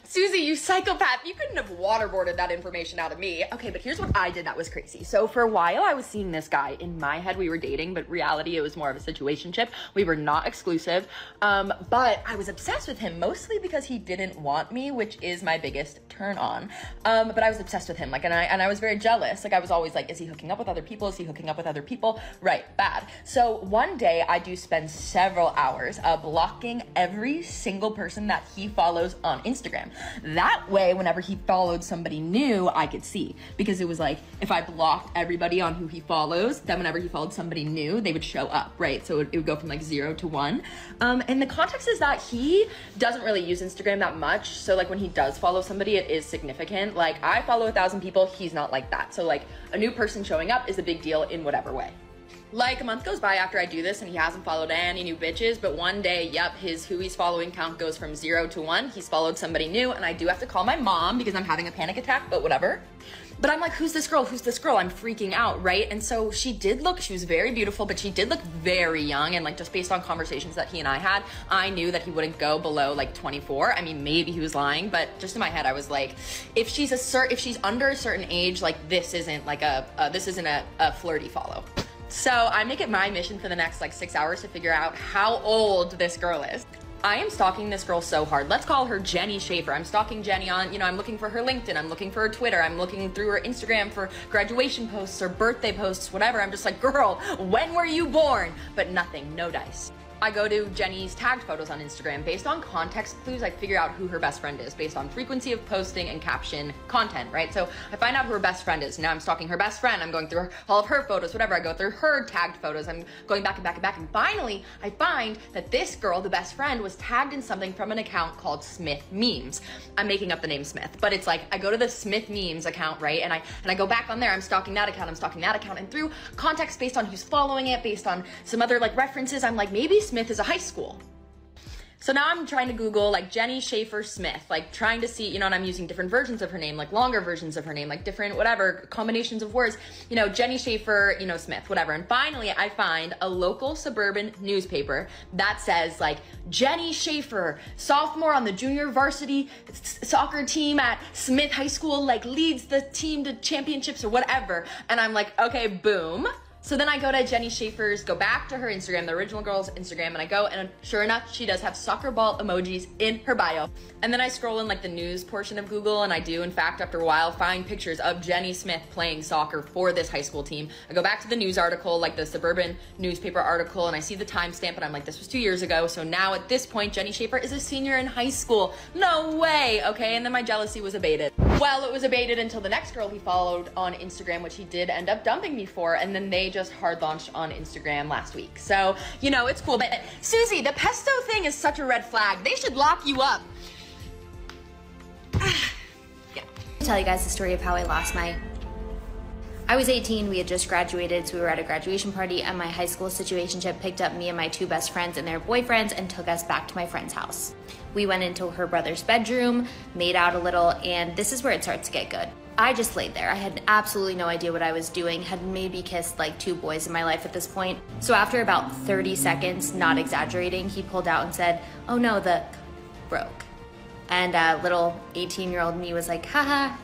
Susie, you psychopath. You couldn't have waterboarded that information out of me. Okay, but here's what I did that was crazy. So for a while, I was seeing this guy. In my head, we were dating, but reality, it was more of a situationship. We were not exclusive, but I was obsessed with him, mostly because he didn't want me, which is my biggest turn on. But I was obsessed with him, like, and I was very jealous. Like, I was always like, is he hooking up with other people? Is he hooking up with other people? Right, bad. So one day, I do spend several hours blocking every single person that he follows on Instagram. That way, whenever he followed somebody new, I could see, because it was like, if I blocked everybody on who he follows, then whenever he followed somebody new, they would show up, right? So it would go from like 0 to 1. And the context is that he doesn't really use Instagram that much. So like when he does follow somebody, it is significant. Like I follow 1,000 people, he's not like that. So like a new person showing up is a big deal in whatever way. Like a month goes by after I do this and he hasn't followed any new bitches, but one day, yep, his who he's following count goes from 0 to 1. He's followed somebody new, and I do have to call my mom because I'm having a panic attack, but whatever. But I'm like, who's this girl? Who's this girl? I'm freaking out, right? And so she was very beautiful, but she did look very young. And like, just based on conversations that he and I had, I knew that he wouldn't go below like 24. I mean, maybe he was lying, but just in my head, I was like, if she's under a certain age, like this isn't a flirty follow. So I make it my mission for the next like 6 hours to figure out how old this girl is. I am stalking this girl so hard. Let's call her Jenny Schaefer. I'm stalking Jenny on, I'm looking for her LinkedIn. I'm looking for her Twitter. I'm looking through her Instagram for graduation posts or birthday posts, whatever. I'm just like, girl, when were you born? But nothing, no dice. I go to Jenny's tagged photos on Instagram. Based on context clues, I figure out who her best friend is based on frequency of posting and caption content, right? So I find out who her best friend is. Now I'm stalking her best friend. I'm going through all of her photos, whatever. I go through her tagged photos. I'm going back and back and back. And finally, I find that this girl, the best friend, was tagged in something from an account called Smith Memes. I'm making up the name Smith, but it's like, I go to the Smith Memes account, right? And I go back on there. I'm stalking that account. And through context based on who's following it, based on some other like references, I'm like, maybe Smith is a high school. So now I'm trying to Google like Jenny Schaefer Smith, like trying to see, and I'm using different versions of her name, like longer versions of her name, like different, whatever, combinations of words, Jenny Schaefer, Smith, whatever. And finally I find a local suburban newspaper that says like, Jenny Schaefer, sophomore on the junior varsity soccer team at Smith High School, like leads the team to championships or whatever. And I'm like, okay, boom. So then I go to Jenny Schaefer's, go back to her Instagram, the original girl's Instagram, and I go, and sure enough, she does have soccer ball emojis in her bio. And then I scroll in like the news portion of Google, and I do, in fact, after a while, find pictures of Jenny Smith playing soccer for this high school team. I go back to the news article, like the suburban newspaper article, and I see the timestamp, and I'm like, this was 2 years ago. So now at this point, Jenny Schaefer is a senior in high school. No way, okay? And then my jealousy was abated. Well, it was abated until the next girl he followed on Instagram, which he did end up dumping me for, and then they just hard launched on Instagram last week. So, it's cool. But Susie, the pesto thing is such a red flag. They should lock you up. Yeah. I'll tell you guys the story of how I was 18, we had just graduated, so we were at a graduation party, and my high school situationship picked up me and my 2 best friends and their boyfriends and took us back to my friend's house. We went into her brother's bedroom, made out a little, and this is where it starts to get good. I just laid there. I had absolutely no idea what I was doing, had maybe kissed like 2 boys in my life at this point. So after about 30 seconds, not exaggerating, he pulled out and said, oh no, the broke. And little 18-year-old me was like, haha,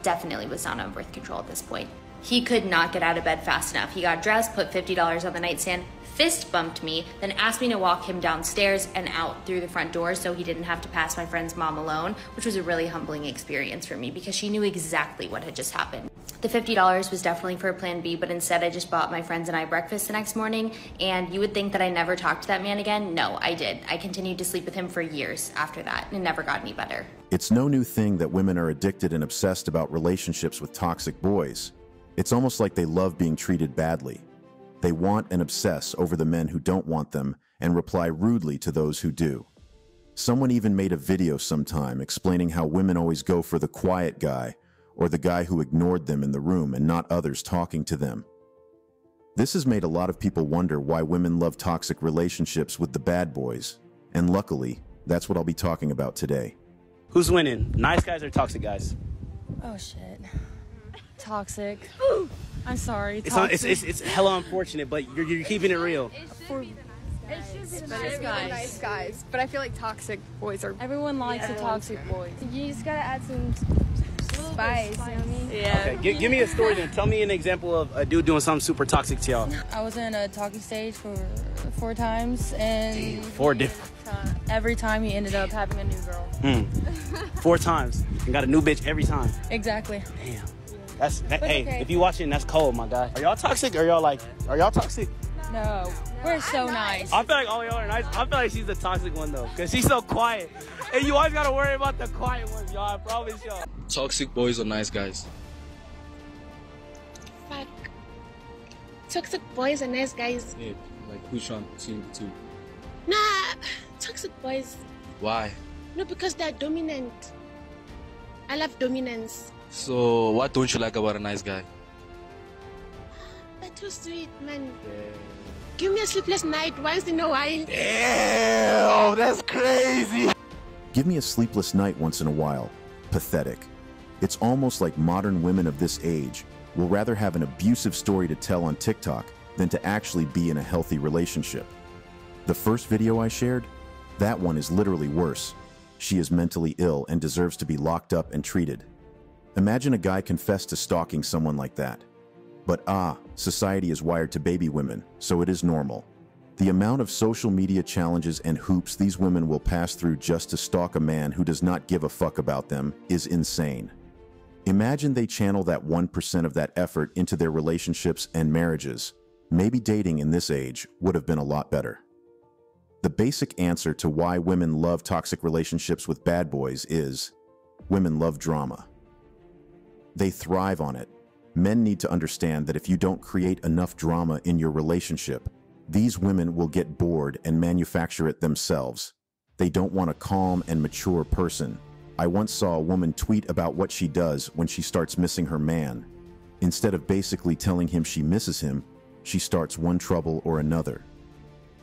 definitely was not on birth control at this point. He could not get out of bed fast enough. He got dressed, put $50 on the nightstand, fist bumped me, then asked me to walk him downstairs and out through the front door so he didn't have to pass my friend's mom alone, which was a really humbling experience for me because she knew exactly what had just happened. The $50 was definitely for a plan B, but instead I just bought my friends and I breakfast the next morning, and you would think that I never talked to that man again. No, I did. I continued to sleep with him for years after that, and it never got any better. It's no new thing that women are addicted and obsessed about relationships with toxic boys. It's almost like they love being treated badly. They want and obsess over the men who don't want them and reply rudely to those who do. Someone even made a video sometime explaining how women always go for the quiet guy or the guy who ignored them in the room and not others talking to them. This has made a lot of people wonder why women love toxic relationships with the bad boys, and luckily, that's what I'll be talking about today. Who's winning, nice guys or toxic guys? Oh shit. Toxic. I'm sorry. It's hella unfortunate, but you're keeping it real. Nice guys, but I feel like toxic boys are. Everyone likes the toxic boys. You just gotta add some spice. You know what I mean? Yeah. Okay, give me a story then. Tell me an example of a dude doing something super toxic to y'all. I was in a talking stage for 4 times, and 4 different. every time he ended up having a new girl. 4 times. And got a new bitch every time. Exactly. Damn. Hey, okay. if you watching, that's cold, my guy. Are y'all toxic? Are y'all toxic? No, we're so nice. I feel like all y'all are nice. I feel like she's the toxic one though, cause she's so quiet. And you always gotta worry about the quiet ones, y'all. I promise y'all. Toxic boys are nice guys. Fuck. Toxic boys are nice guys. Yeah, like which one between the two? Nah, toxic boys. Why? No, because they're dominant. I love dominance. So what don't you like about a nice guy? They're too sweet, man. Give me a sleepless night once in a while. Damn, that's crazy. Give me a sleepless night once in a while. Pathetic. It's almost like modern women of this age will rather have an abusive story to tell on TikTok than to actually be in a healthy relationship. The first video I shared, that one is literally worse. She is mentally ill and deserves to be locked up and treated. Imagine a guy confess to stalking someone like that. But society is wired to baby women, so it is normal. The amount of social media challenges and hoops these women will pass through just to stalk a man who does not give a fuck about them is insane. Imagine they channel that 1% of that effort into their relationships and marriages. Maybe dating in this age would have been a lot better. The basic answer to why women love toxic relationships with bad boys is women love drama. They thrive on it. Men need to understand that if you don't create enough drama in your relationship, these women will get bored and manufacture it themselves. They don't want a calm and mature person. I once saw a woman tweet about what she does when she starts missing her man. Instead of basically telling him she misses him, she starts one trouble or another.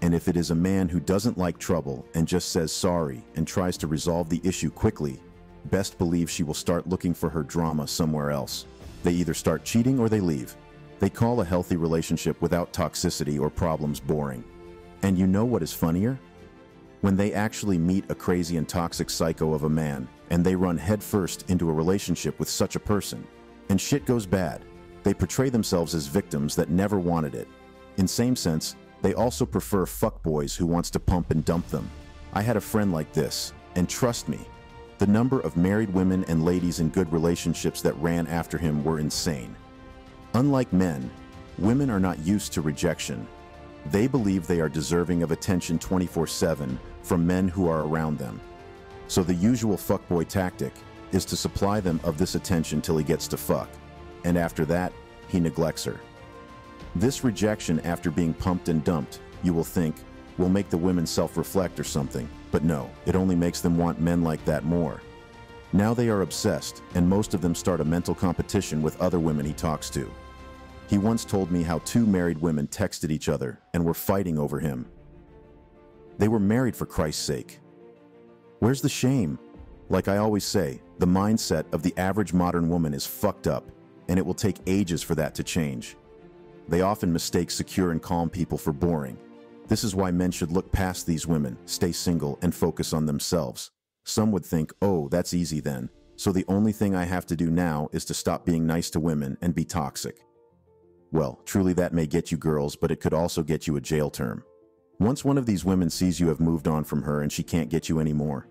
And if it is a man who doesn't like trouble and just says sorry and tries to resolve the issue quickly, best believe she will start looking for her drama somewhere else. They either start cheating or they leave. They call a healthy relationship without toxicity or problems boring. And you know what is funnier? When they actually meet a crazy and toxic psycho of a man, and they run headfirst into a relationship with such a person, and shit goes bad, they portray themselves as victims that never wanted it. In same sense, they also prefer fuckboys who wants to pump and dump them. I had a friend like this, and trust me, the number of married women and ladies in good relationships that ran after him were insane. Unlike men, women are not used to rejection. They believe they are deserving of attention 24/7 from men who are around them. So the usual fuckboy tactic is to supply them of this attention till he gets to fuck, and after that, he neglects her. This rejection after being pumped and dumped, you will think, will make the women self-reflect or something, but no, it only makes them want men like that more. Now they are obsessed, and most of them start a mental competition with other women he talks to. He once told me how 2 married women texted each other and were fighting over him. They were married, for Christ's sake. Where's the shame? Like I always say, the mindset of the average modern woman is fucked up, and it will take ages for that to change. They often mistake secure and calm people for boring. This is why men should look past these women, stay single, and focus on themselves. Some would think, oh, that's easy then. So the only thing I have to do now is to stop being nice to women and be toxic. Well, truly that may get you girls, but it could also get you a jail term. Once one of these women sees you have moved on from her and she can't get you anymore,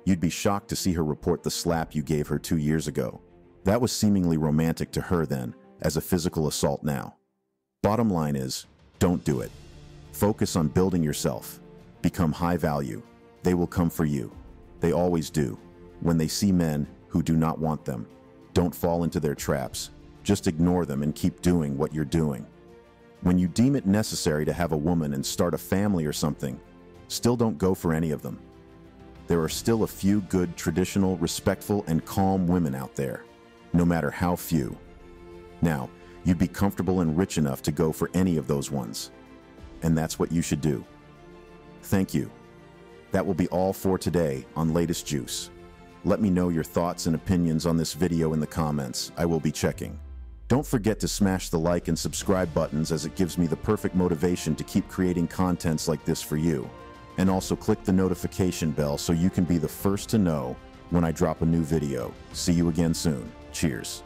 you'd be shocked to see her report the slap you gave her 2 years ago. That was seemingly romantic to her then, as a physical assault now. Bottom line is, don't do it. Focus on building yourself. Become high value. They will come for you. They always do. When they see men who do not want them, don't fall into their traps. Just ignore them and keep doing what you're doing. When you deem it necessary to have a woman and start a family or something, still don't go for any of them. There are still a few good, traditional, respectful, and calm women out there, no matter how few. Now, you'd be comfortable and rich enough to go for any of those ones. And that's what you should do. Thank you. That will be all for today on Latest Juice. Let me know your thoughts and opinions on this video in the comments. I will be checking. Don't forget to smash the like and subscribe buttons, as it gives me the perfect motivation to keep creating contents like this for you. And also click the notification bell so you can be the first to know when I drop a new video. See you again soon. Cheers.